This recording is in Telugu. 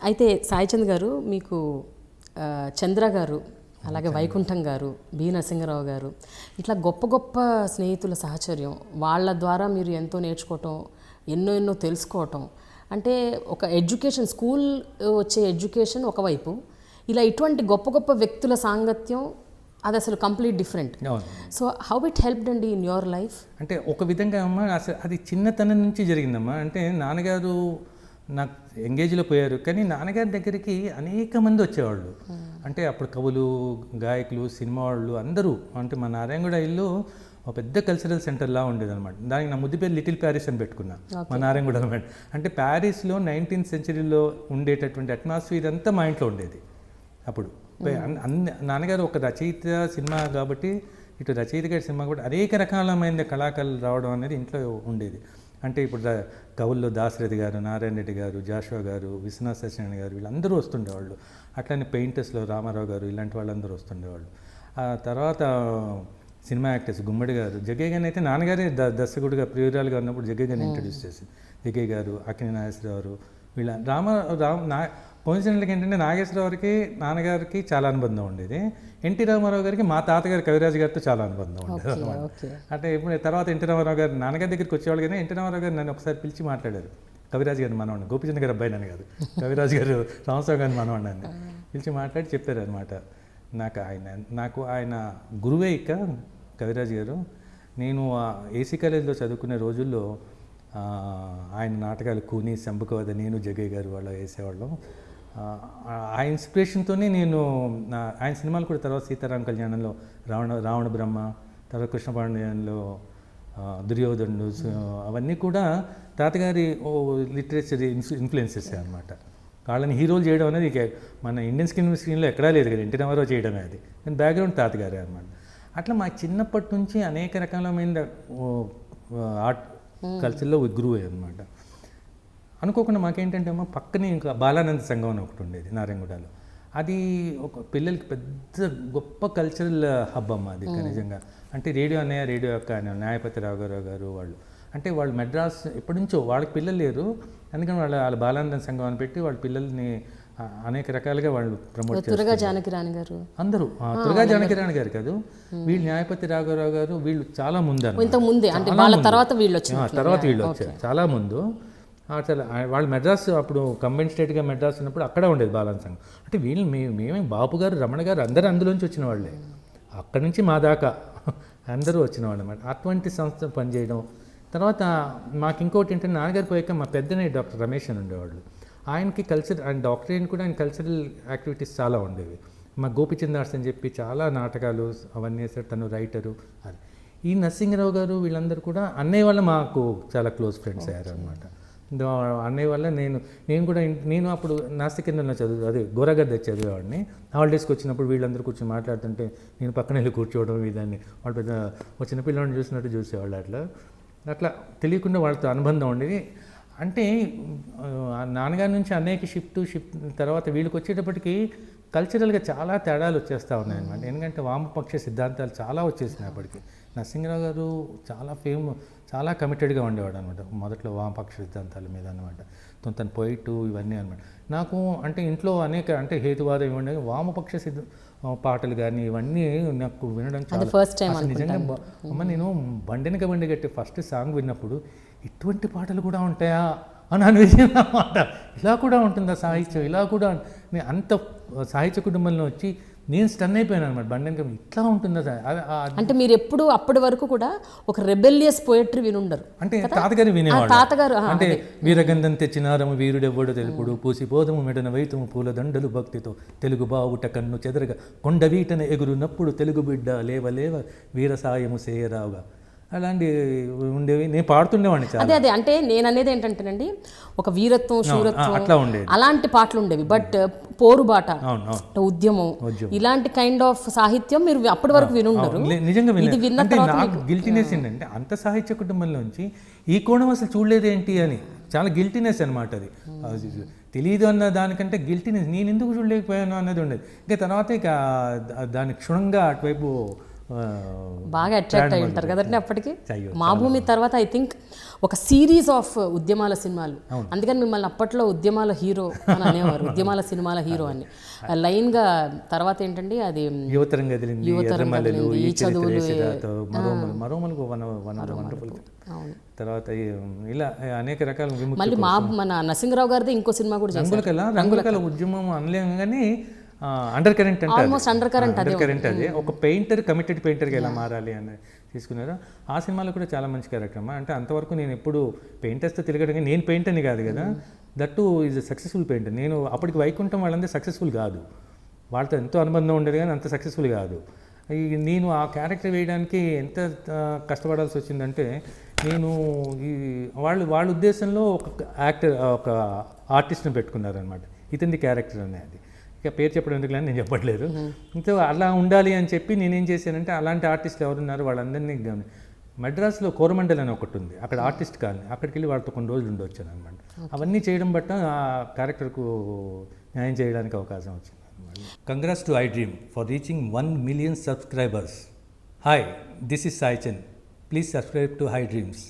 అయితే సాయిచంద్ గారు మీకు చంద్ర గారు, అలాగే వైకుంఠం గారు, బి నరసింహరావు గారు, ఇట్లా గొప్ప గొప్ప స్నేహితుల సహచర్యం, వాళ్ళ ద్వారా మీరు ఎంతో నేర్చుకోవటం, ఎన్నో తెలుసుకోవటం, అంటే ఒక ఎడ్యుకేషన్, స్కూల్ వచ్చే ఎడ్యుకేషన్ ఒకవైపు, ఇలా ఇటువంటి గొప్ప గొప్ప వ్యక్తుల సాంగత్యం అది అసలు complete different. So how it helped అండి ఇన్ యువర్ లైఫ్? అంటే ఒక విధంగా అమ్మ అసలు అది చిన్నతనం నుంచి జరిగిందమ్మా. అంటే నాన్నగారు నాకు ఎంగేజ్లో పోయారు, కానీ నాన్నగారి దగ్గరికి అనేక మంది వచ్చేవాళ్ళు. అంటే అప్పుడు కవులు, గాయకులు, సినిమా వాళ్ళు అందరూ. అంటే మా నారాయణగూడ ఇల్లు ఒక పెద్ద కల్చరల్ సెంటర్లా ఉండేది అనమాట. దానికి నా ముద్దు పేరు లిటిల్ ప్యారిస్ అని పెట్టుకున్నా, మా నారాయణగూడ అనమాట. అంటే ప్యారిస్లో 19th centuryలో ఉండేటటువంటి అట్మాస్ఫియర్ అంతా మా ఇంట్లో ఉండేది అప్పుడు. నాన్నగారు ఒక రచయిత సినిమా కాబట్టి, ఇటు రచయిత గారి సినిమా కూడా అనేక రకాలమైన కళాకారులు రావడం అనేది ఇంట్లో ఉండేది. అంటే ఇప్పుడు కవుల్లో దాశరథి గారు, నారాయణ రెడ్డి గారు, జాషువా గారు, విశ్వనాథ్ సత్యనారాయణ గారు, వీళ్ళందరూ వస్తుండేవాళ్ళు. అట్లనే పెయింటర్స్లో రామారావు గారు, ఇలాంటి వాళ్ళందరూ వస్తుండేవాళ్ళు. ఆ తర్వాత సినిమా యాక్టర్స్ గుమ్మడి గారు, జగ్గయ్య గారిని అయితే నాన్నగారే దర్శకుడిగా ప్రియురాలుగా ఉన్నప్పుడు జగ్గయ్య గారిని ఇంట్రడ్యూస్ చేసి, జగ్గయ్య గారు, అక్కినే నాగేశ్వరరావు, వీళ్ళ కోయిన్సిడెంట్లకి ఏంటంటే నాగేశ్వరరావుకి నాన్నగారికి చాలా అనుబంధం ఉండేది. ఎన్టీ రామారావు గారికి మా తాతగారు కవిరాజు గారితో చాలా అనుబంధం ఉండేది అనమాట. అంటే ఇప్పుడు తర్వాత ఎన్టీ రామారావు గారు నాన్నగారి దగ్గరికి వచ్చేవాళ్ళు, కానీ ఎన్టీ రామారావు గారు నన్ను ఒకసారి పిలిచి మాట్లాడారు. కవిరాజు గారిని మనవాడిని, గోపిచంద్ గారు అబ్బాయి నన్ను కాదు, కవిరాజు గారు రామస్వామి గారిని మనవాడిని పిలిచి మాట్లాడి చెప్పారు అనమాట. నాకు ఆయన గురువే ఇక కవిరాజు గారు. నేను ఏసీ కాలేజీలో చదువుకునే రోజుల్లో ఆయన నాటకాలు కూని, శంభుకవద, నేను జగ్గయ్య గారు వాళ్ళు వేసేవాళ్ళం. ఆ ఇన్స్పిరేషన్తోనే నేను ఆయన సినిమాలు కూడా, తర్వాత సీతారామ కళ్యాణంలో రావణ బ్రహ్మ, తర్వాత కృష్ణపాండ్యంలో దుర్యోధనుడు, అవన్నీ కూడా తాతగారి లిటరేచర్ ఇన్ఫ్లుయెన్సెస్ అనమాట. వాళ్ళని హీరోలు చేయడం అనేది మన ఇండియన్ స్క్రీన్లో ఎక్కడా లేదు కదా, ఎన్టీ రామారావు చేయడమే అది. కానీ బ్యాక్గ్రౌండ్ తాతగారే అనమాట. అట్లా మా చిన్నప్పటి నుంచి అనేక రకాలమైన ఆర్ట్ కల్చర్లో గురువు అనమాట. అనుకోకుండా మాకేంటంటే అమ్మ పక్కనే ఇంకా బాలానంద సంఘం అని ఒకటి ఉండేది నారాయణగూడలో. అది ఒక పిల్లలకి పెద్ద గొప్ప కల్చరల్ హబ్ అమ్మ అది నిజంగా. అంటే రేడియో అన్నయ్య, రేడియో యొక్క న్యాయపతి రాఘవరావు గారు వాళ్ళు, అంటే వాళ్ళు మెడ్రాస్ ఎప్పటి నుంచో, వాళ్ళకి పిల్లలు లేరు, అందుకని వాళ్ళ బాలానంద సంఘం అని పెట్టి వాళ్ళ పిల్లల్ని అనేక రకాలుగా వాళ్ళు ప్రమోట్ చేస్తారు. తురగా జానకిరాణి గారు అందరూ, తురగా జానకిరాణి గారు కాదు, వీళ్ళు న్యాయపతి రాఘవరావు గారు, వీళ్ళు చాలా ముందు తర్వాత వీళ్ళు వచ్చారు చాలా ముందు. అసలు వాళ్ళు మెడ్రాస్ అప్పుడు కంబైన్ స్టేట్గా మెడ్రాస్ ఉన్నప్పుడు అక్కడ ఉండేది బాలానంద సంఘం. అంటే వీళ్ళు మేమే బాపు గారు, రమణ గారు అందరూ అందులోంచి వచ్చిన వాళ్ళే, అక్కడి నుంచి మా దాకా అందరూ వచ్చిన వాళ్ళు అన్నమాట. అటువంటి సంస్థ పనిచేయడం. తర్వాత మాకు ఇంకోటి ఏంటంటే, నాన్నగారు పోయాక మా పెద్దనే డాక్టర్ రమేష్ అని ఉండేవాళ్ళు. ఆయనకి ఆయన డాక్టరేట్ కూడా ఆయన కల్చరల్ యాక్టివిటీస్ చాలా ఉండేవి. మా గోపిచందార్స్ అని చెప్పి చాలా నాటకాలు అవన్నీ వేసారు, తను రైటరు. అది ఈ నరసింహరావు గారు వీళ్ళందరూ కూడా అన్నయ్య వల్ల మాకు చాలా క్లోజ్ ఫ్రెండ్స్ అయ్యారు అనమాట. అన్నయ్య వల్ల నేను అప్పుడు నాస్తికేంద్రంలో అదే గోరగద్ద చదివేవాడిని. హాలిడేస్కి వచ్చినప్పుడు వీళ్ళందరూ కూర్చొని మాట్లాడుతుంటే నేను పక్కన వెళ్ళి కూర్చోవడం, ఇదాన్ని వాళ్ళు పెద్ద చిన్న పిల్లల్ని చూసినట్టు చూసేవాళ్ళు. అట్లా తెలియకుండా వాళ్ళతో అనుబంధం ఉండేది. అంటే నాన్నగారి నుంచి అన్నయ్యకి షిఫ్ట్ తర్వాత వీళ్ళకి వచ్చేటప్పటికి కల్చరల్గా చాలా తేడాలు వచ్చేస్తూ ఉన్నాయన్నమాట. ఎందుకంటే వామపక్ష సిద్ధాంతాలు చాలా వచ్చేసినాయి అప్పటికి. నరసింహరావు గారు చాలా కమిటెడ్గా ఉండేవాడు అనమాట మొదట్లో వామపక్ష సిద్ధాంతాల మీద అనమాట. తన పొయిట్ ఇవన్నీ అనమాట. నాకు అంటే ఇంట్లో అనేక అంటే హేతువాదం ఇవ్వండి, వామపక్ష పాటలు కానీ ఇవన్నీ నాకు వినడం చాలా ఫస్ట్ టైం. నిజంగా అమ్మ, నేను బండెనక బండి కట్టి ఫస్ట్ సాంగ్ విన్నప్పుడు ఇటువంటి పాటలు కూడా ఉంటాయా అని అనిపించింది అన్నమాట. ఇలా కూడా ఉంటుందా సాహిత్యం, ఇలా కూడా అంత సాహిత్య కుటుంబంలో వచ్చి నేను స్టన్ అయిపోయాను అనమాట. బండెనక ఇట్లా ఉంటుందా. అంటే మీరు ఎప్పుడు అప్పటి వరకు కూడా ఒక రెబెలియస్ పోయట్రీ వినుండరు. అంటే తాతగారు వినేవాడు. అంటే వీరగంధం తెచ్చినారము వీరుడెవ్వడు తెలుపుడు, పూసిపోదము మెడన వైతము పూల దండలు భక్తితో, తెలుగు బావుట కన్ను చెదరగా కొండ వీటన ఎగురునప్పుడు, తెలుగు బిడ్డ లేవలేవ వీరసాయము సేయరావుగా, అలాంటి ఉండేవి. నేను పాడుతుండేవాడిని చాలా. అదే అంటే నేను అనేది ఏంటంటేనండి, ఒక వీరత్వం, శూరత్వం అట్లా ఉండేది, అలాంటి పాటలు ఉండేవి. బట్ పోరుబాట, ఉద్యమం, ఇలాంటి కైండ్ ఆఫ్ సాహిత్యం మీరు అప్పటి వరకు వినుండరు. నిజంగా నాకు గిల్టీనెస్ ఏంటంటే, అంత సాహిత్య కుటుంబంలోంచి ఈ కోణం అసలు చూడలేదేంటి అని చాలా గిల్టీనెస్ అనమాట. అది తెలియదు అన్న దానికంటే గిల్టీనెస్, నేను ఎందుకు చూడలేకపోయాను అన్నది ఉండేది. ఇంకా తర్వాత దాని క్షుణ్ణంగా అటువైపు బాగా అట్రాక్ట్ అయి ఉంటారు కదండి అప్పటికి. అయ్యో, మా భూమి తర్వాత ఐ థింక్ ఒక సిరీస్ ఆఫ్ ఉద్యమాల సినిమాలు, అందుకని మిమ్మల్ని అప్పట్లో ఉద్యమాల హీరో అని అనేవారు, ఉద్యమాల సినిమాల హీరో అని లైన్గా. తర్వాత ఏంటండి అది యువతరం కదిలింది, యువతరం ఎర్రమల్లెలు, కదిలింది, ఈ చదువులు, మరోమలకు వండర్ఫుల్. తర్వాత ఇలా అనేక రకాల విముక్తి. మళ్ళీ మన నరసింహరావు గారిది ఇంకో సినిమా కూడా చేశారు, రంగులకల ఉద్యమం అనలేము కానీ అండర్ కరెంట్ అంటే almost under current under current అదే. ఒక పెయింటర్ కమిటెడ్ పెయింటర్గా ఎలా మారాలి అని తీసుకున్నారు. ఆ సినిమాలో కూడా చాలా మంచి క్యారెక్టర్ అంటే అంతవరకు నేను ఎప్పుడు పెయింటర్స్తో తిరగడం, నేను పెయింటర్ని కాదు కదా, that is a successful painter. నేను అప్పటికి వైకుంఠం వాళ్ళందరూ సక్సెస్ఫుల్ కాదు, వాళ్ళతో ఎంతో అనుబంధం ఉండేది కానీ అంత సక్సెస్ఫుల్ కాదు. నేను ఆ క్యారెక్టర్ వేయడానికి ఎంత కష్టపడాల్సి వచ్చిందంటే, నేను వాళ్ళ ఉద్దేశంలో ఒక ఆర్టిస్ట్ని పెట్టుకున్నారనమాట, ఇతని క్యారెక్టర్ అనేది. ఇక పేరు చెప్పడం ఎందుకు నేను చెప్పట్లేదు. ఇంతో అలా ఉండాలి అని చెప్పి నేనేం చేశానంటే, అలాంటి ఆర్టిస్టులు ఎవరున్నారు వాళ్ళందరినీ మద్రాసులో కోరమండల్ అని ఒకటి ఉంది, అక్కడ ఆర్టిస్ట్ కాలనీ, అక్కడికి వెళ్ళి వాళ్ళతో కొన్ని రోజులు ఉండొచ్చాను అనమాట. అవన్నీ చేయడం బట్ట ఆ క్యారెక్టర్కు న్యాయం చేయడానికి అవకాశం వచ్చింది. Congrats to iDream for reaching 1 million subscribers. Hi, this is Sai Chen. Please subscribe to iDreams.